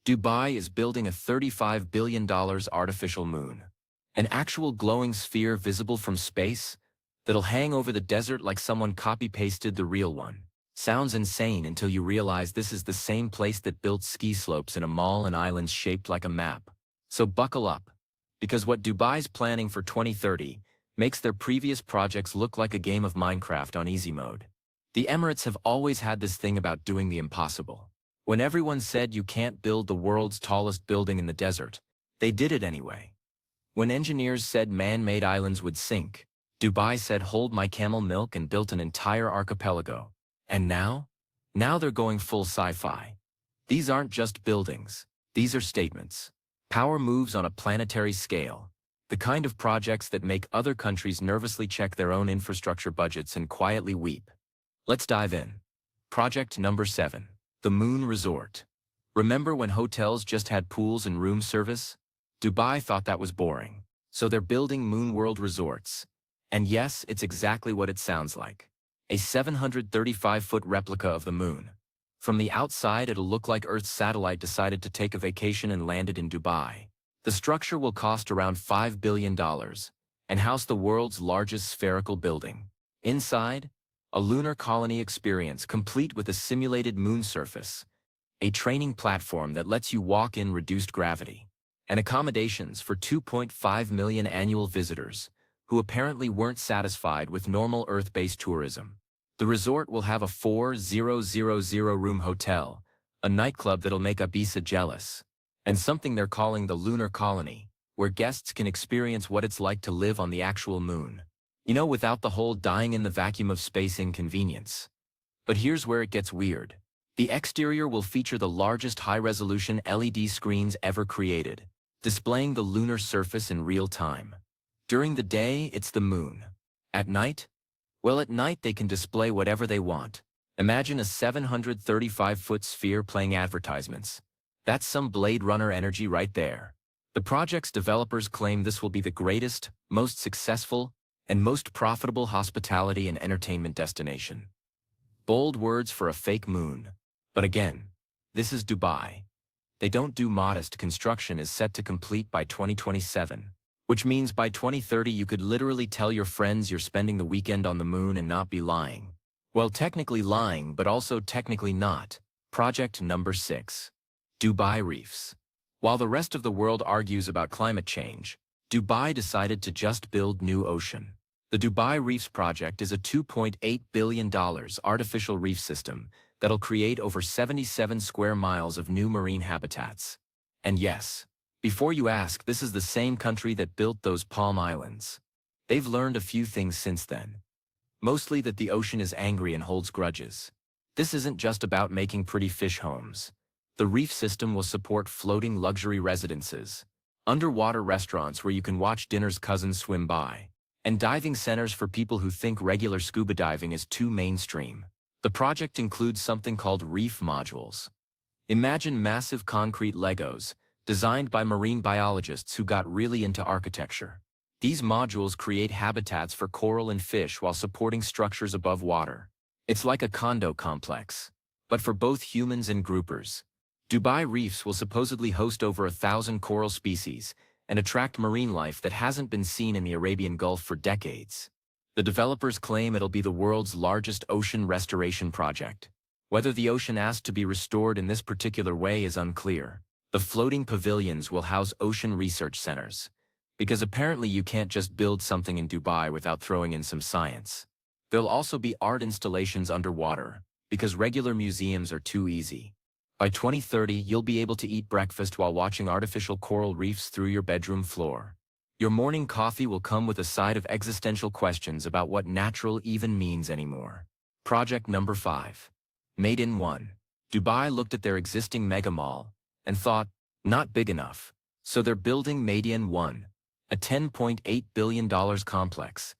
Dubai is building a $35 billion artificial moon. An actual glowing sphere visible from space that'll hang over the desert like someone copy-pasted the real one. Sounds insane until you realize this is the same place that built ski slopes in a mall and islands shaped like a map. So buckle up, because what Dubai's planning for 2030 makes their previous projects look like a game of Minecraft on easy mode. The Emirates have always had this thing about doing the impossible. When everyone said you can't build the world's tallest building in the desert, they did it anyway. When engineers said man-made islands would sink, Dubai said hold my camel milk and built an entire archipelago. And now? Now they're going full sci-fi. These aren't just buildings. These are statements. Power moves on a planetary scale. The kind of projects that make other countries nervously check their own infrastructure budgets and quietly weep. Let's dive in. Project number 7. The Moon Resort. Remember when hotels just had pools and room service? Dubai thought that was boring. So they're building Moon World resorts. And yes, it's exactly what it sounds like. A 735-foot replica of the moon. From the outside, it'll look like Earth's satellite decided to take a vacation and landed in Dubai. The structure will cost around $5 billion and house the world's largest spherical building. Inside, a lunar colony experience complete with a simulated moon surface, a training platform that lets you walk in reduced gravity, and accommodations for 2.5 million annual visitors who apparently weren't satisfied with normal Earth-based tourism. The resort will have a 4,000-room hotel, a nightclub that'll make Ibiza jealous, and something they're calling the Lunar Colony, where guests can experience what it's like to live on the actual moon. You know, without the whole dying in the vacuum of space inconvenience. But here's where it gets weird. The exterior will feature the largest high-resolution LED screens ever created, displaying the lunar surface in real time. During the day, it's the moon. At night? Well, at night they can display whatever they want. Imagine a 735-foot sphere playing advertisements. That's some Blade Runner energy right there. The project's developers claim this will be the greatest, most successful, and most profitable hospitality and entertainment destination. Bold words for a fake moon. But again, this is Dubai. They don't do modest. Construction is set to complete by 2027, which means by 2030 you could literally tell your friends you're spending the weekend on the moon and not be lying. Well, technically lying, but also technically not. Project number 6. Dubai Reefs. While the rest of the world argues about climate change, Dubai decided to just build new ocean. The Dubai Reefs project is a $2.8 billion artificial reef system that'll create over 77 square miles of new marine habitats. And yes, before you ask, this is the same country that built those Palm Islands. They've learned a few things since then. Mostly that the ocean is angry and holds grudges. This isn't just about making pretty fish homes. The reef system will support floating luxury residences, underwater restaurants where you can watch dinner's cousins swim by, and diving centers for people who think regular scuba diving is too mainstream. The project includes something called reef modules. Imagine massive concrete Legos, designed by marine biologists who got really into architecture. These modules create habitats for coral and fish while supporting structures above water. It's like a condo complex, but for both humans and groupers. Dubai Reefs will supposedly host over 1,000 coral species and attract marine life that hasn't been seen in the Arabian Gulf for decades. The developers claim it'll be the world's largest ocean restoration project. Whether the ocean asked to be restored in this particular way is unclear. The floating pavilions will house ocean research centers, because apparently you can't just build something in Dubai without throwing in some science. There'll also be art installations underwater, because regular museums are too easy. By 2030, you'll be able to eat breakfast while watching artificial coral reefs through your bedroom floor. Your morning coffee will come with a side of existential questions about what natural even means anymore. Project number 5. Meydan One. Dubai looked at their existing mega mall and thought, not big enough. So they're building Meydan One, a $10.8 billion complex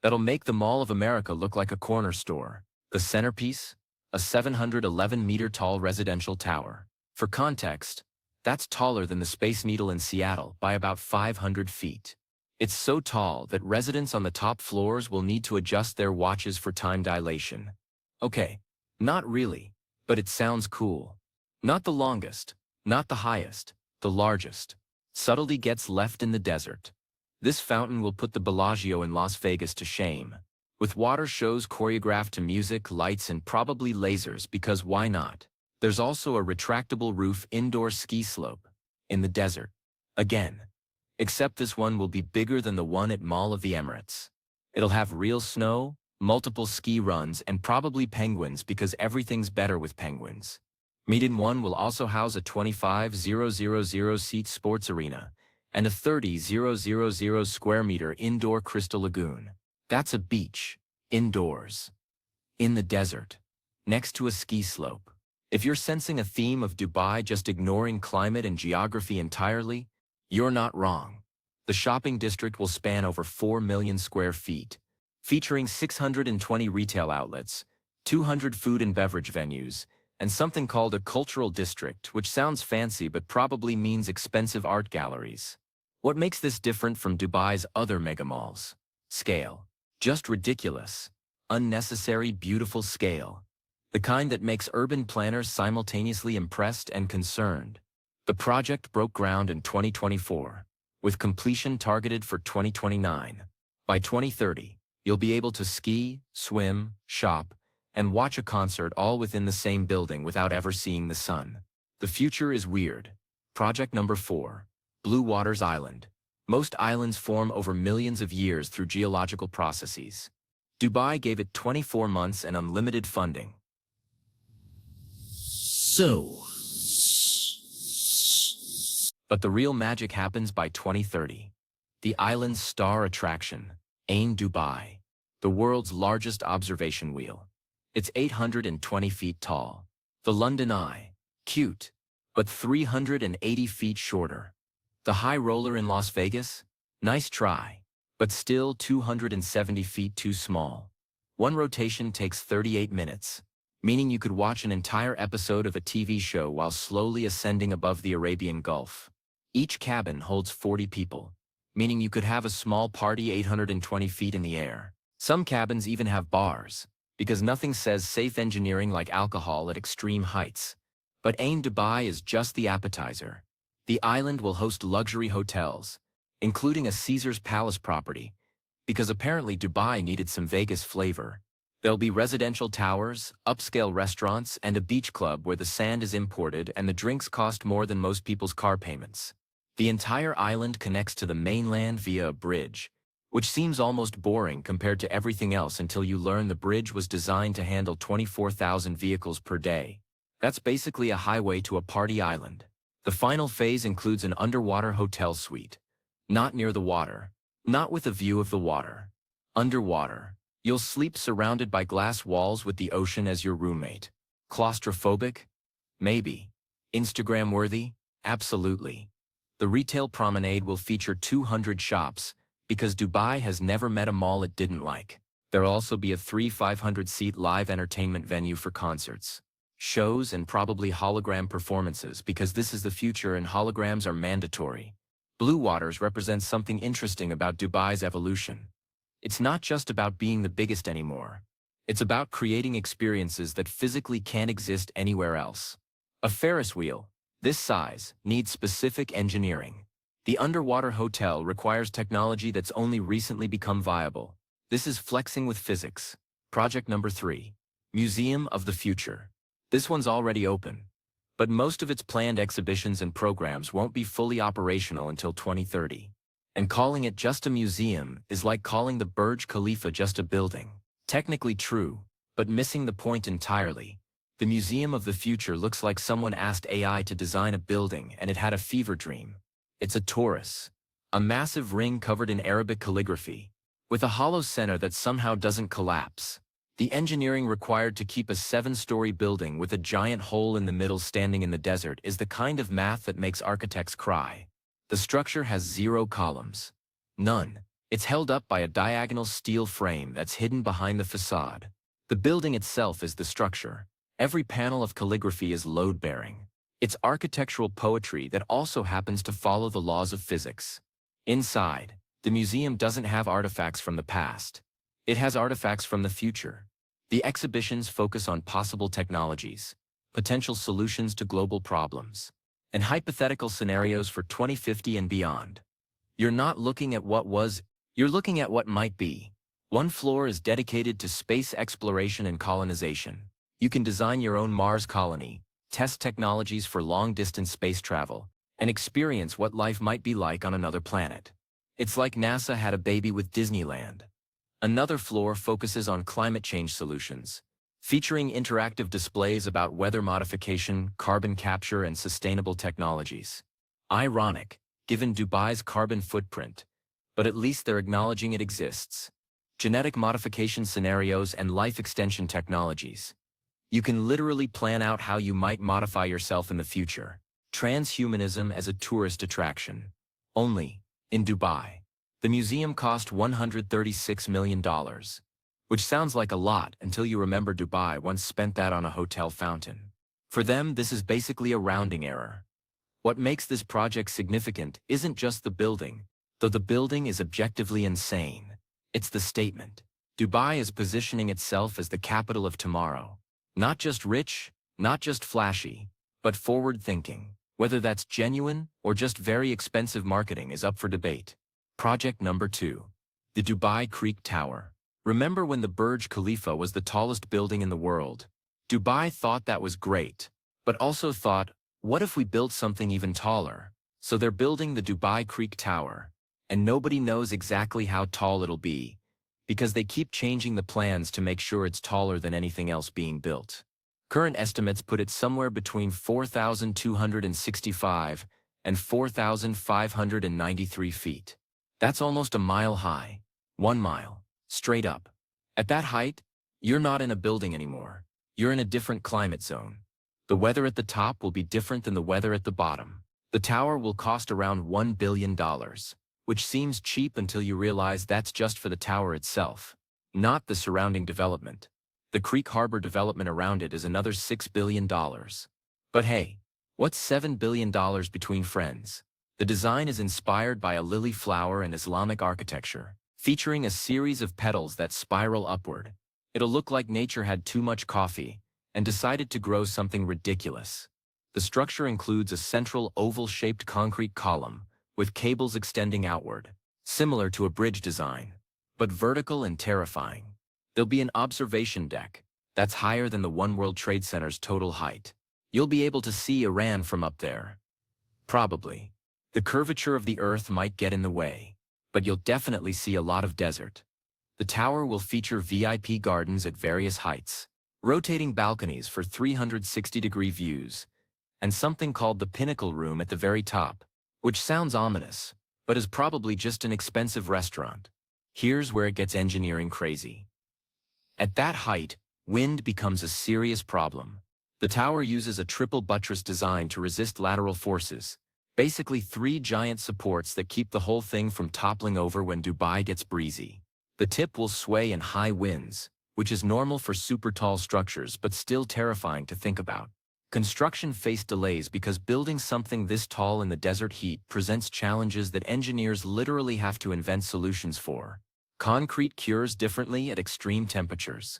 that'll make the Mall of America look like a corner store. The centerpiece? A 711-meter-tall residential tower. For context, that's taller than the Space Needle in Seattle by about 500 feet. It's so tall that residents on the top floors will need to adjust their watches for time dilation. Okay, not really, but it sounds cool. Not the longest, Not the highest, the largest. Subtlety gets left in the desert. This fountain will put the Bellagio in Las Vegas to shame, with water shows choreographed to music, lights, and probably lasers, because why not? There's also a retractable roof indoor ski slope in the desert. Again. Except this one will be bigger than the one at Mall of the Emirates. It'll have real snow, multiple ski runs, and probably penguins, because everything's better with penguins. Meydan One will also house a 25,000-seat sports arena and a 30,000 square meter indoor crystal lagoon. That's a beach, indoors, in the desert, next to a ski slope. If you're sensing a theme of Dubai just ignoring climate and geography entirely, you're not wrong. The shopping district will span over 4 million square feet, featuring 620 retail outlets, 200 food and beverage venues, and something called a cultural district, which sounds fancy but probably means expensive art galleries. What makes this different from Dubai's other megamalls? Scale. Just ridiculous, unnecessary, beautiful scale. The kind that makes urban planners simultaneously impressed and concerned. The project broke ground in 2024, with completion targeted for 2029. By 2030, you'll be able to ski, swim, shop, and watch a concert all within the same building without ever seeing the sun. The future is weird. Project number 4, Blue Waters Island. Most islands form over millions of years through geological processes. Dubai gave it 24 months and unlimited funding. But the real magic happens by 2030. The island's star attraction, Ain Dubai, the world's largest observation wheel. It's 820 feet tall. The London Eye, cute, but 380 feet shorter. The high roller in Las Vegas, nice try, but still 270 feet too small. One rotation takes 38 minutes, meaning you could watch an entire episode of a TV show while slowly ascending above the Arabian Gulf. Each cabin holds 40 people, meaning you could have a small party 820 feet in the air. Some cabins even have bars, because nothing says safe engineering like alcohol at extreme heights. But Ain Dubai is just the appetizer. The island will host luxury hotels, including a Caesar's Palace property, because apparently Dubai needed some Vegas flavor. There'll be residential towers, upscale restaurants, and a beach club where the sand is imported and the drinks cost more than most people's car payments. The entire island connects to the mainland via a bridge, which seems almost boring compared to everything else until you learn the bridge was designed to handle 24,000 vehicles per day. That's basically a highway to a party island. The final phase includes an underwater hotel suite. Not near the water. Not with a view of the water. Underwater. You'll sleep surrounded by glass walls with the ocean as your roommate. Claustrophobic? Maybe. Instagram-worthy? Absolutely. The retail promenade will feature 200 shops, because Dubai has never met a mall it didn't like. There'll also be a 500-seat live entertainment venue for concerts, shows, and probably hologram performances, because this is the future and holograms are mandatory. Blue Waters represents something interesting about Dubai's evolution. It's not just about being the biggest anymore. It's about creating experiences that physically can't exist anywhere else. A Ferris wheel, this size, needs specific engineering. The underwater hotel requires technology that's only recently become viable. This is flexing with physics. Project number 3, Museum of the Future. This one's already open, but most of its planned exhibitions and programs won't be fully operational until 2030. And calling it just a museum is like calling the Burj Khalifa just a building. Technically true, but missing the point entirely. The Museum of the Future looks like someone asked AI to design a building and it had a fever dream. It's a torus, a massive ring covered in Arabic calligraphy, with a hollow center that somehow doesn't collapse. The engineering required to keep a 7-story building with a giant hole in the middle standing in the desert is the kind of math that makes architects cry. The structure has 0 columns. None. It's held up by a diagonal steel frame that's hidden behind the facade. The building itself is the structure. Every panel of calligraphy is load-bearing. It's architectural poetry that also happens to follow the laws of physics. Inside, the museum doesn't have artifacts from the past. It has artifacts from the future. The exhibitions focus on possible technologies, potential solutions to global problems, and hypothetical scenarios for 2050 and beyond. You're not looking at what was, you're looking at what might be. One floor is dedicated to space exploration and colonization. You can design your own Mars colony, test technologies for long-distance space travel, and experience what life might be like on another planet. It's like NASA had a baby with Disneyland. Another floor focuses on climate change solutions, featuring interactive displays about weather modification, carbon capture, and sustainable technologies. Ironic, given Dubai's carbon footprint, but at least they're acknowledging it exists. Genetic modification scenarios and life extension technologies. You can literally plan out how you might modify yourself in the future. Transhumanism as a tourist attraction. Only in Dubai. The museum cost $136 million, which sounds like a lot until you remember Dubai once spent that on a hotel fountain. For them, this is basically a rounding error. What makes this project significant isn't just the building, though the building is objectively insane. It's the statement. Dubai is positioning itself as the capital of tomorrow. Not just rich, not just flashy, but forward-thinking. Whether that's genuine or just very expensive marketing is up for debate. Project number 2. The Dubai Creek Tower. Remember when the Burj Khalifa was the tallest building in the world? Dubai thought that was great, but also thought, what if we built something even taller? So they're building the Dubai Creek Tower, and nobody knows exactly how tall it'll be, because they keep changing the plans to make sure it's taller than anything else being built. Current estimates put it somewhere between 4,265 and 4,593 feet. That's almost a mile high. 1 mile. Straight up. At that height, you're not in a building anymore. You're in a different climate zone. The weather at the top will be different than the weather at the bottom. The tower will cost around $1 billion, which seems cheap until you realize that's just for the tower itself, not the surrounding development. The Creek Harbor development around it is another $6 billion. But hey, what's $7 billion between friends? The design is inspired by a lily flower and Islamic architecture, featuring a series of petals that spiral upward. It'll look like nature had too much coffee and decided to grow something ridiculous. The structure includes a central oval-shaped concrete column with cables extending outward, similar to a bridge design, but vertical and terrifying. There'll be an observation deck that's higher than the One World Trade Center's total height. You'll be able to see Iran from up there. Probably. The curvature of the Earth might get in the way, but you'll definitely see a lot of desert. The tower will feature VIP gardens at various heights, rotating balconies for 360-degree views, and something called the Pinnacle Room at the very top, which sounds ominous, but is probably just an expensive restaurant. Here's where it gets engineering crazy. At that height, wind becomes a serious problem. The tower uses a triple buttress design to resist lateral forces, basically 3 giant supports that keep the whole thing from toppling over when Dubai gets breezy. The tip will sway in high winds, which is normal for super tall structures but still terrifying to think about. Construction faced delays because building something this tall in the desert heat presents challenges that engineers literally have to invent solutions for. Concrete cures differently at extreme temperatures.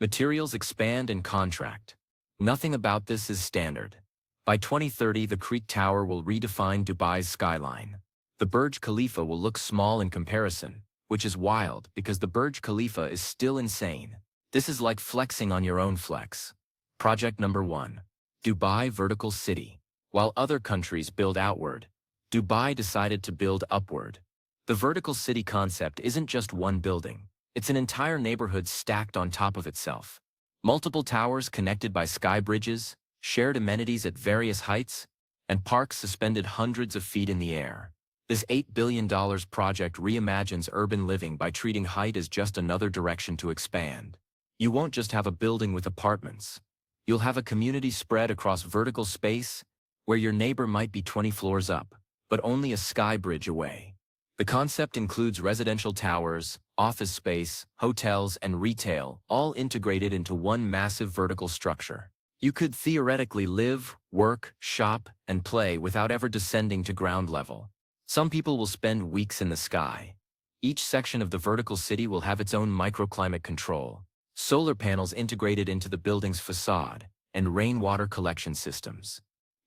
Materials expand and contract. Nothing about this is standard. By 2030, the Creek Tower will redefine Dubai's skyline. The Burj Khalifa will look small in comparison, which is wild because the Burj Khalifa is still insane. This is like flexing on your own flex. Project number 1. Dubai Vertical City. While other countries build outward, Dubai decided to build upward. The vertical city concept isn't just one building. It's an entire neighborhood stacked on top of itself. Multiple towers connected by sky bridges, shared amenities at various heights, and parks suspended hundreds of feet in the air. This $8 billion project reimagines urban living by treating height as just another direction to expand. You won't just have a building with apartments. You'll have a community spread across vertical space, where your neighbor might be 20 floors up, but only a sky bridge away. The concept includes residential towers, office space, hotels, and retail, all integrated into one massive vertical structure. You could theoretically live, work, shop, and play without ever descending to ground level. Some people will spend weeks in the sky. Each section of the vertical city will have its own microclimate control, solar panels integrated into the building's facade, and rainwater collection systems.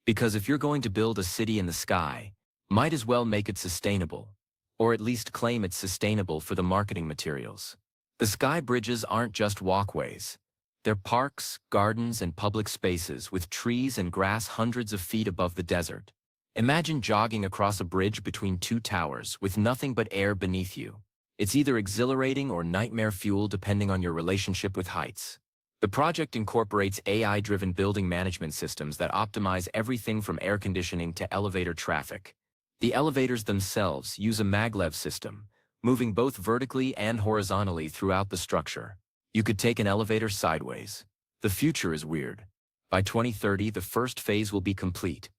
Because if you're going to build a city in the sky, might as well make it sustainable, or at least claim it's sustainable for the marketing materials. The sky bridges aren't just walkways. They're parks, gardens, and public spaces with trees and grass hundreds of feet above the desert. Imagine jogging across a bridge between two towers with nothing but air beneath you. It's either exhilarating or nightmare fuel depending on your relationship with heights. The project incorporates AI-driven building management systems that optimize everything from air conditioning to elevator traffic. The elevators themselves use a maglev system, moving both vertically and horizontally throughout the structure. You could take an elevator sideways. The future is weird. By 2030, the first phase will be complete,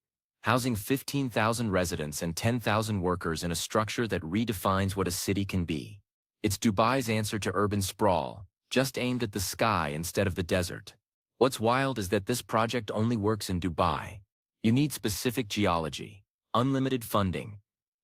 housing 15,000 residents and 10,000 workers in a structure that redefines what a city can be. It's Dubai's answer to urban sprawl, just aimed at the sky instead of the desert. What's wild is that this project only works in Dubai. You need specific geology, unlimited funding,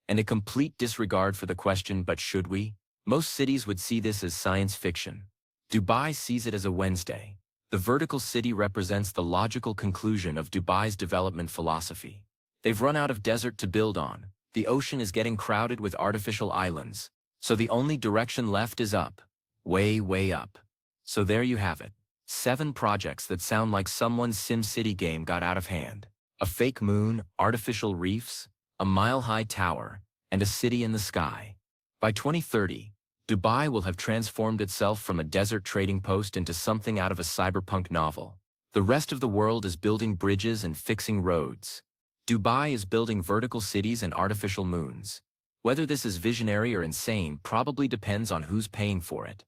and a complete disregard for the question, but should we? Most cities would see this as science fiction. Dubai sees it as a Wednesday. The vertical city represents the logical conclusion of Dubai's development philosophy. They've run out of desert to build on. The ocean is getting crowded with artificial islands. So the only direction left is up. Way, way up. So there you have it. 7 projects that sound like someone's SimCity game got out of hand. A fake moon, artificial reefs, a mile-high tower, and a city in the sky. By 2030, Dubai will have transformed itself from a desert trading post into something out of a cyberpunk novel. The rest of the world is building bridges and fixing roads. Dubai is building vertical cities and artificial moons. Whether this is visionary or insane probably depends on who's paying for it.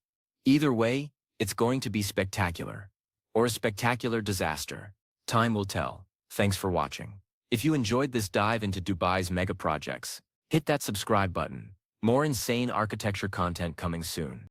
Either way, it's going to be spectacular. Or a spectacular disaster. Time will tell. Thanks for watching. If you enjoyed this dive into Dubai's mega projects, hit that subscribe button. More insane architecture content coming soon.